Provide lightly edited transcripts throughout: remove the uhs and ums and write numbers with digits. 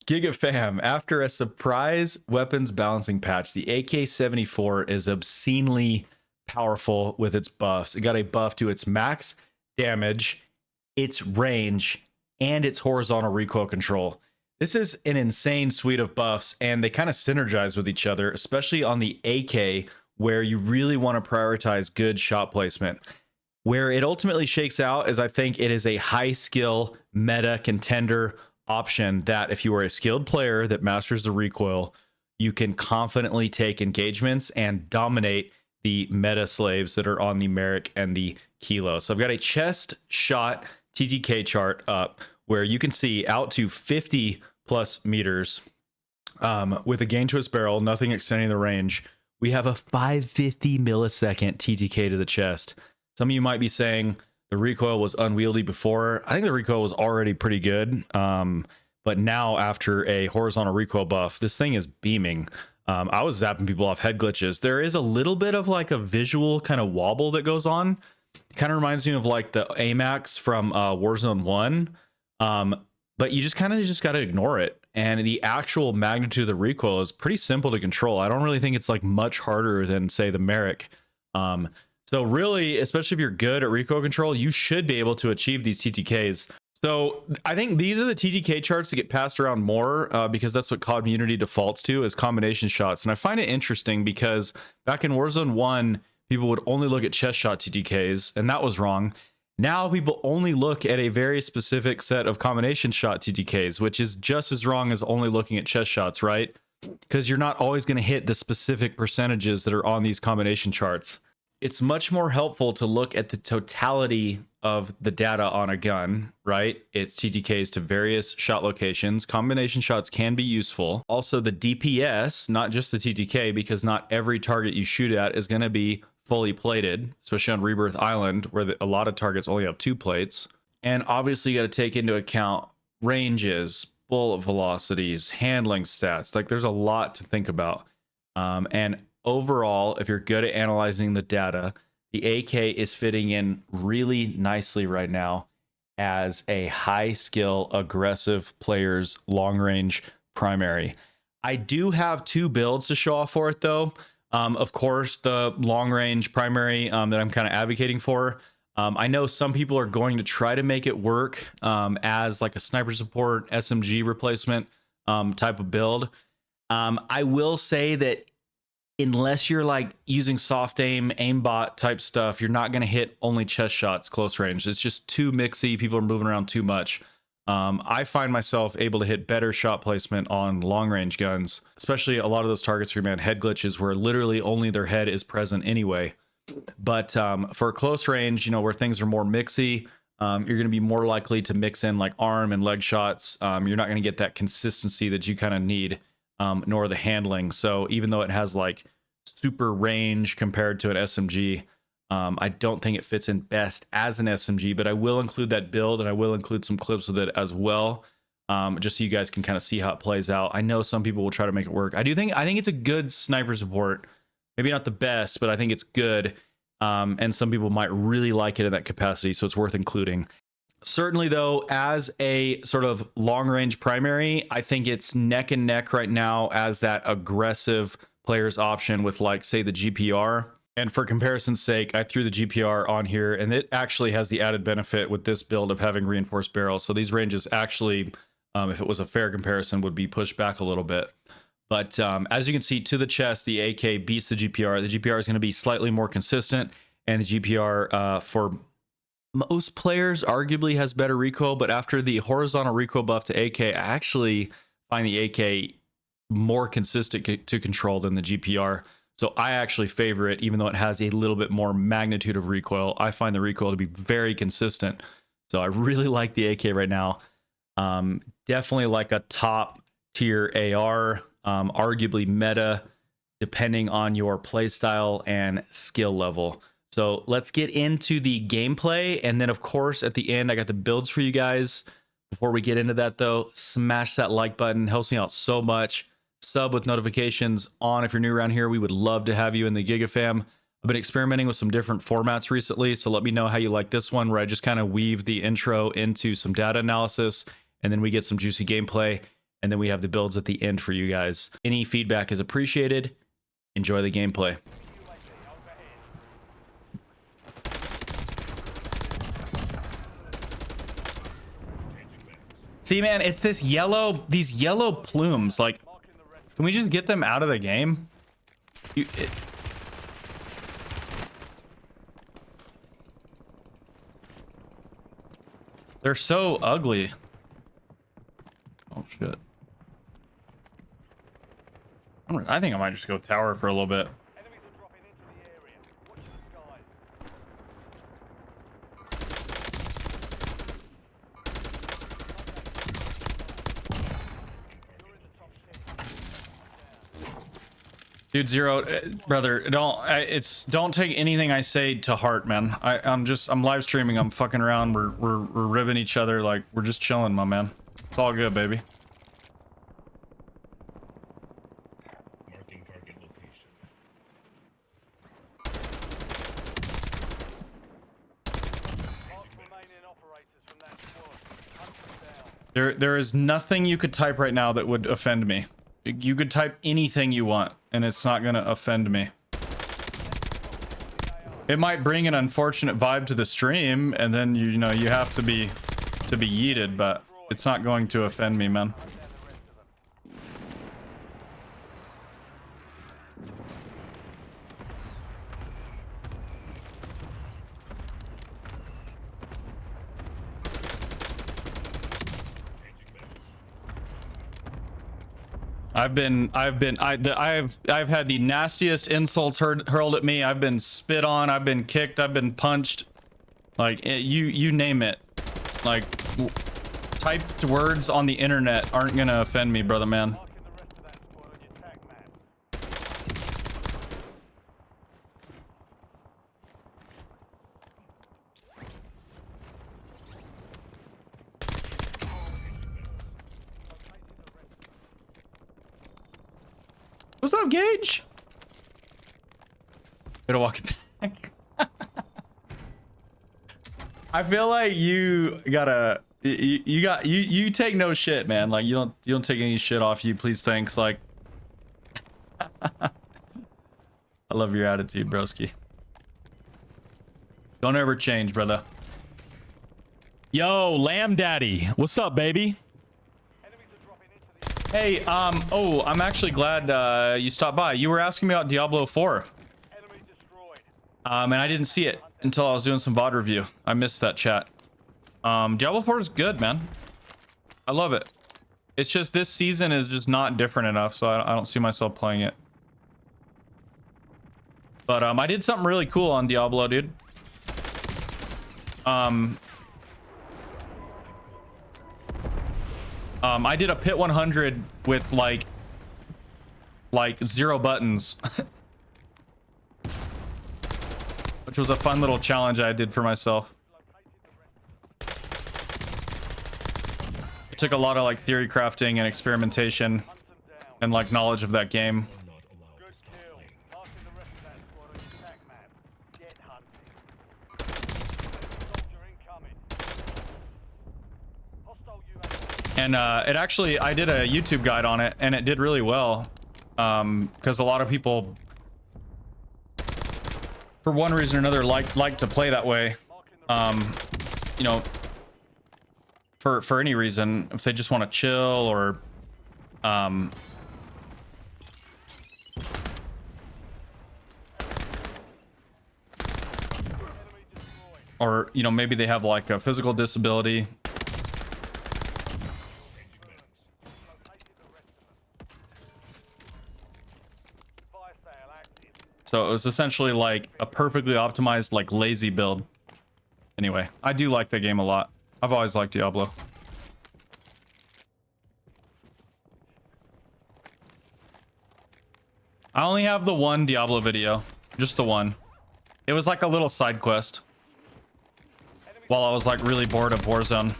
Giga Fam, after a surprise weapons balancing patch, the AK-74 is obscenely powerful with its buffs. It got a buff to its max damage, its range, and its horizontal recoil control. This is an insane suite of buffs, and they kind of synergize with each other, especially on the AK, where you really want to prioritize good shot placement. Where it ultimately shakes out is I think it is a high skill meta contender option that if you are a skilled player that masters the recoil, you can confidently take engagements and dominate the meta slaves that are on the Merrick and the Kilo. So I've got a chest shot TTK chart up where you can see out to 50 plus meters with a gain to its barrel, nothing extending the range. We have a 550 millisecond TTK to the chest. Some of you might be saying the recoil was unwieldy before. I think the recoil was already pretty good. But now after a horizontal recoil buff, this thing is beaming. I was zapping people off head glitches. There is a little bit of like a visual kind of wobble that goes on. It kind of reminds me of like the AMAX from Warzone 1. But you just kind of got to ignore it. And the actual magnitude of the recoil is pretty simple to control. I don't really think it's like much harder than say the Merrick. So really, especially if you're good at recoil control, you should be able to achieve these TTKs. So I think these are the TTK charts that get passed around more because that's what COD community defaults to is combination shots. And I find it interesting because back in Warzone 1, people would only look at chest shot TTKs, and that was wrong. Now people only look at a very specific set of combination shot TTKs, which is just as wrong as only looking at chest shots, right? Because you're not always going to hit the specific percentages that are on these combination charts. It's much more helpful to look at the totality of the data on a gun, right? It's TTKs to various shot locations. Combination shots can be useful. Also the DPS, not just the TTK, because not every target you shoot at is going to be fully plated, especially on Rebirth Island, where a lot of targets only have 2 plates. And obviously you got to take into account ranges, bullet velocities, handling stats. Like there's a lot to think about. And overall, if you're good at analyzing the data, the AK is fitting in really nicely right now as a high skill, aggressive player's long range primary. I do have 2 builds to show off for it though. Of course, the long range primary that I'm kind of advocating for. I know some people are going to try to make it work as like a sniper support SMG replacement type of build. I will say that unless you're like using soft aim, aimbot type stuff, you're not going to hit only chest shots close range. It's just too mixy. People are moving around too much. I find myself able to hit better shot placement on long range guns, especially a lot of those targets where you had head glitches where literally only their head is present anyway. But for close range, you know, where things are more mixy, you're going to be more likely to mix in like arm and leg shots. You're not going to get that consistency that you kind of need, nor the handling. So even though it has like super range compared to an SMG, I don't think it fits in best as an SMG, but I will include that build and I will include some clips with it as well, just so you guys can kind of see how it plays out. I know some people will try to make it work. I think it's a good sniper support. Maybe not the best, but I think it's good. And some people might really like it in that capacity, so it's worth including. Certainly, though, as a sort of long-range primary, I think it's neck and neck right now as that aggressive player's option with, like, say, the GPR. And for comparison's sake, I threw the GPR on here, and it actually has the added benefit with this build of having reinforced barrels. So these ranges actually, if it was a fair comparison, would be pushed back a little bit. But as you can see, to the chest, the AK beats the GPR. The GPR is going to be slightly more consistent, and the GPR for most players arguably has better recoil. But after the horizontal recoil buff to AK, I actually find the AK more consistent to control than the GPR. So I actually favor it, even though it has a little bit more magnitude of recoil. I find the recoil to be very consistent. So I really like the AK right now. Definitely like a top tier AR, arguably meta, depending on your playstyle and skill level. So let's get into the gameplay. And then, of course, at the end, I got the builds for you guys. Before we get into that, though, smash that like button. Helps me out so much. Sub with notifications on if you're new around here. We would love to have you in the Giga Fam. I've been experimenting with some different formats recently, so let me know how you like this one, where I just kind of weave the intro into some data analysis, and then we get some juicy gameplay, and then we have the builds at the end for you guys. Any feedback is appreciated. Enjoy the gameplay. See, man, it's these yellow plumes. Like, can we just get them out of the game? They're so ugly. Oh, shit. I think I might just go tower for a little bit. Dude, Zero, brother, don't take anything I say to heart, man. I'm live streaming. I'm fucking around. We're ribbing each other. Like, we're just chilling, my man. It's all good, baby. Marking target location. There is nothing you could type right now that would offend me. You could type anything you want, and it's not gonna offend me. It might bring an unfortunate vibe to the stream, and then you know you have to be yeeted, but it's not going to offend me, man. I've had the nastiest insults hurled at me. I've been spit on. I've been kicked. I've been punched. Like, you name it. Like, typed words on the internet aren't gonna offend me, brother man. What's up, Gage? Gotta walk it back. I feel like you gotta you take no shit, man. Like you don't take any shit off you. Please, thanks. Like I love your attitude, broski. Don't ever change, brother. Yo, Lamb Daddy, what's up, baby? Hey, oh, I'm actually glad you stopped by. You were asking me about Diablo 4. And I didn't see it until I was doing some VOD review. I missed that chat. Diablo 4 is good, man. I love it. It's just this season is just not different enough, so I don't see myself playing it. But I did something really cool on Diablo, dude. I did a pit 100 with like 0 buttons. Which was a fun little challenge I did for myself. It took a lot of like theory crafting and experimentation and like knowledge of that game. And it actually, I did a YouTube guide on it, and it did really well. Because a lot of people, for one reason or another, like to play that way. You know, for any reason, if they just want to chill or you know, maybe they have like a physical disability. So it was essentially like a perfectly optimized, like lazy build. Anyway, I do like the game a lot. I've always liked Diablo. I only have the one Diablo video, just the one. It was like a little side quest while I was like really bored of Warzone.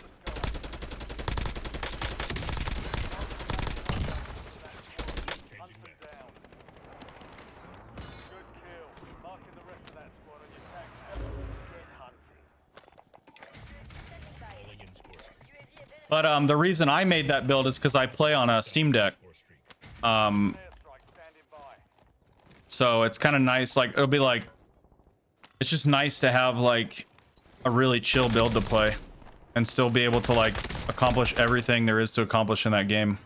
But the reason I made that build is because I play on a Steam Deck. So it's kind of nice. Like, it'll be like, it's just nice to have like a really chill build to play and still be able to like accomplish everything there is to accomplish in that game.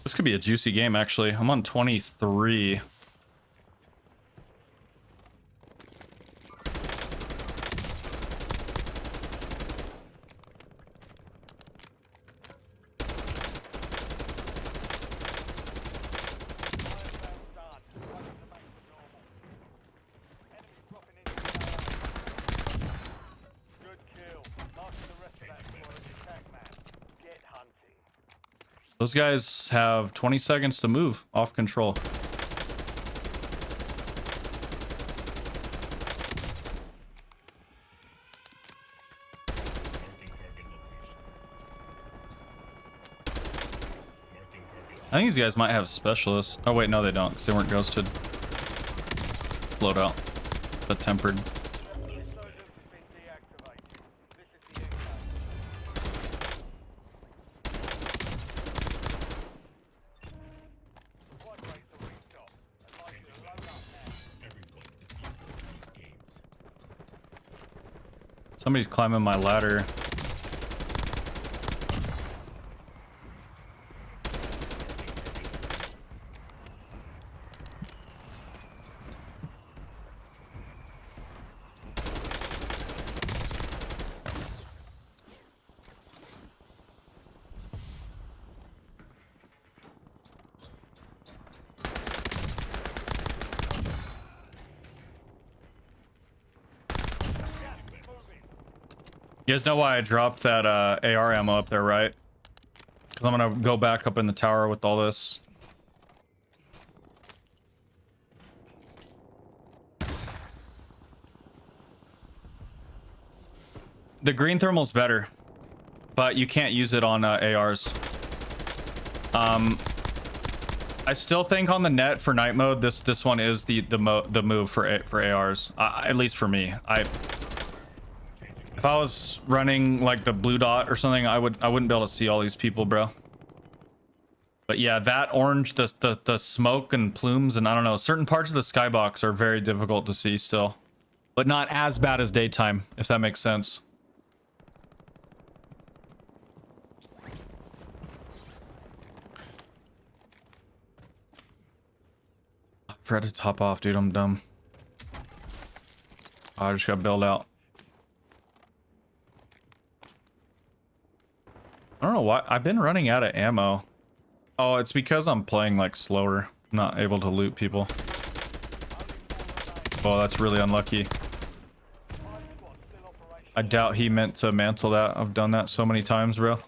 This could be a juicy game, actually. I'm on 23. Those guys have 20 seconds to move off control. I think these guys might have specialists. Oh wait, no they don't, because they weren't ghosted. Loadout, but tempered. Somebody's climbing my ladder. You guys know why I dropped that AR ammo up there, right? Because I'm gonna go back up in the tower with all this. The green thermal's better, but you can't use it on ARs. I still think on the net for night mode, this one is the move for ARs. At least for me. If I was running like the blue dot or something, I wouldn't be able to see all these people, bro. But yeah, that orange, the smoke and plumes, and I don't know, certain parts of the skybox are very difficult to see still, but not as bad as daytime, if that makes sense. I forgot to top off, dude. I'm dumb. I just got bailed out. I don't know why. I've been running out of ammo. Oh, it's because I'm playing like slower. I'm not able to loot people. Oh, that's really unlucky. I doubt he meant to mantle that. I've done that so many times, bro.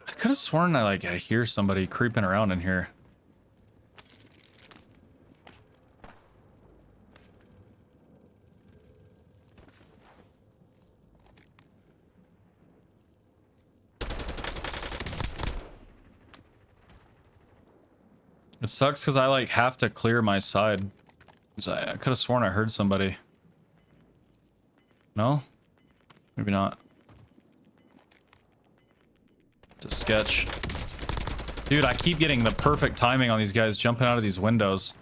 I could have sworn I hear somebody creeping around in here. It sucks because I have to clear my side. I could have sworn I heard somebody. No? Maybe not. It's a sketch. Dude, I keep getting the perfect timing on these guys jumping out of these windows.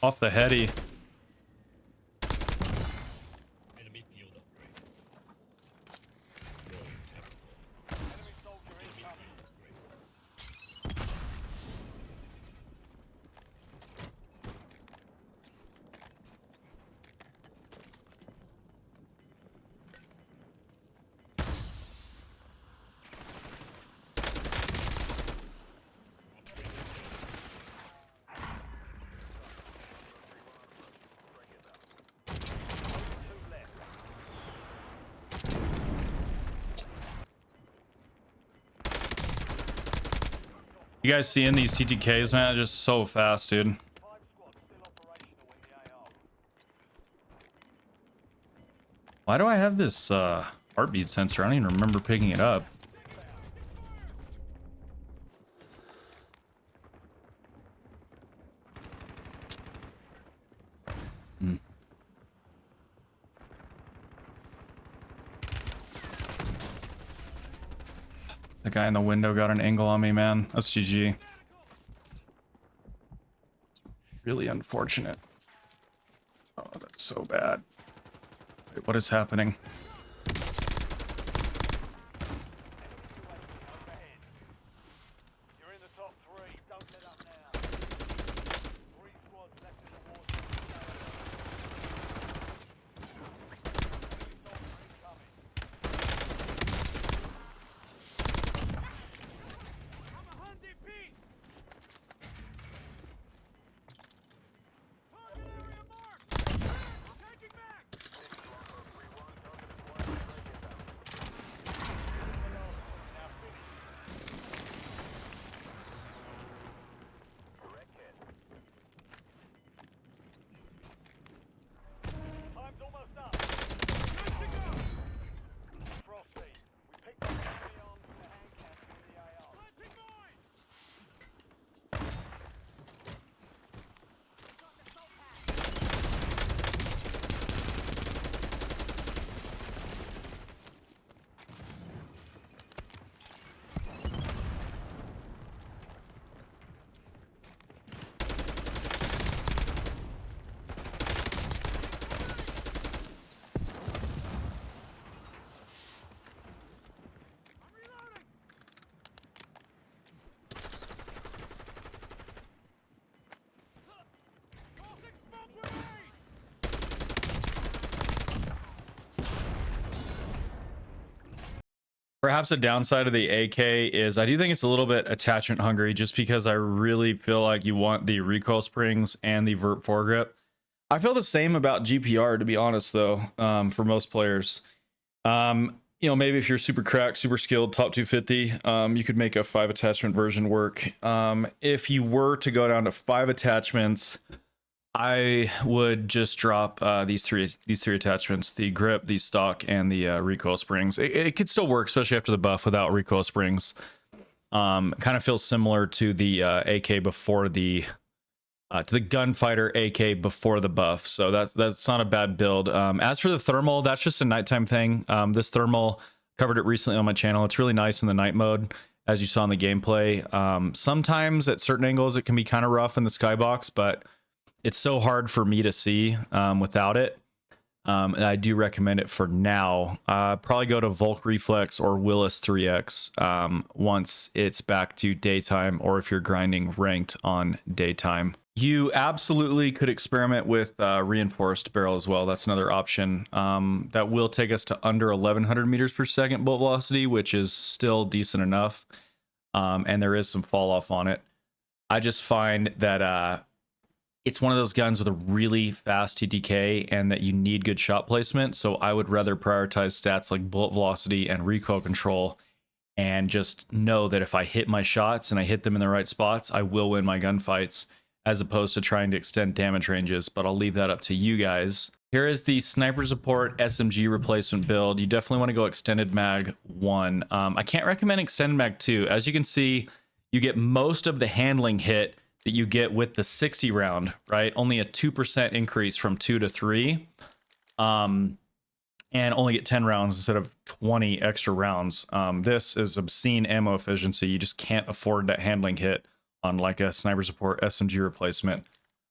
Off the heady. You guys seeing these TTKs, man? Just so fast, dude. Why do I have this heartbeat sensor? I don't even remember picking it up. The guy in the window got an angle on me, man. That's GG. Really unfortunate. Oh, that's so bad. Wait, what is happening? Perhaps a downside of the AK is I do think it's a little bit attachment hungry, just because I really feel like you want the recoil springs and the vert foregrip. I feel the same about GPR, to be honest, though, for most players. You know, maybe if you're super cracked, super skilled, top 250, you could make a 5 attachment version work. If you were to go down to 5 attachments, I would just drop these three attachments: the grip, the stock, and the recoil springs. It could still work, especially after the buff, without recoil springs. Kind of feels similar to the AK before the to the gunfighter AK before the buff. So that's not a bad build. As for the thermal, that's just a nighttime thing. This thermal, covered it recently on my channel. It's really nice in the night mode, as you saw in the gameplay. Sometimes at certain angles it can be kind of rough in the skybox, but it's so hard for me to see without it. And I do recommend it for now. Probably go to Volk Reflex or Willis 3X once it's back to daytime, or if you're grinding ranked on daytime. You absolutely could experiment with reinforced barrel as well. That's another option. That will take us to under 1100 meters per second bolt velocity, which is still decent enough. And there is some fall off on it. I just find that it's one of those guns with a really fast TTK and that you need good shot placement. So I would rather prioritize stats like bullet velocity and recoil control, and just know that if I hit my shots and I hit them in the right spots, I will win my gunfights, as opposed to trying to extend damage ranges. But I'll leave that up to you guys. Here is the sniper support SMG replacement build. You definitely want to go extended mag 1. I can't recommend extended mag 2. As you can see, you get most of the handling hit that you get with the 60 round, right? Only a 2% increase from 2 to 3. And only get 10 rounds instead of 20 extra rounds. This is obscene ammo efficiency. You just can't afford that handling hit on like a sniper support SMG replacement.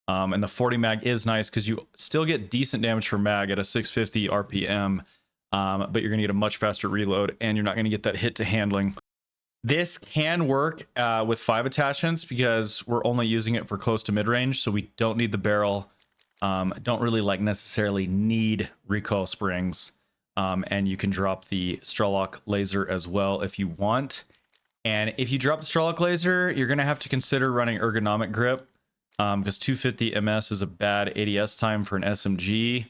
And the 40 mag is nice because you still get decent damage per mag at a 650 RPM, but you're gonna get a much faster reload, and you're not gonna get that hit to handling. This can work with 5 attachments because we're only using it for close to mid-range, so we don't need the barrel. Don't really like necessarily need recoil springs, and you can drop the Strelok laser as well if you want. And if you drop the Strelok laser, you're gonna have to consider running ergonomic grip, because 250 ms is a bad ADS time for an SMG.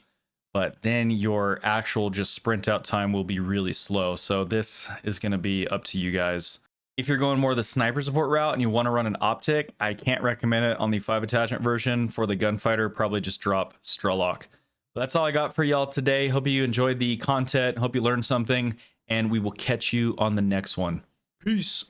But then your actual just sprint out time will be really slow. So this is going to be up to you guys. If you're going more the sniper support route and you want to run an optic, I can't recommend it on the 5 attachment version. For the gunfighter, probably just drop Strelok. But that's all I got for y'all today. Hope you enjoyed the content. Hope you learned something, and we will catch you on the next one. Peace.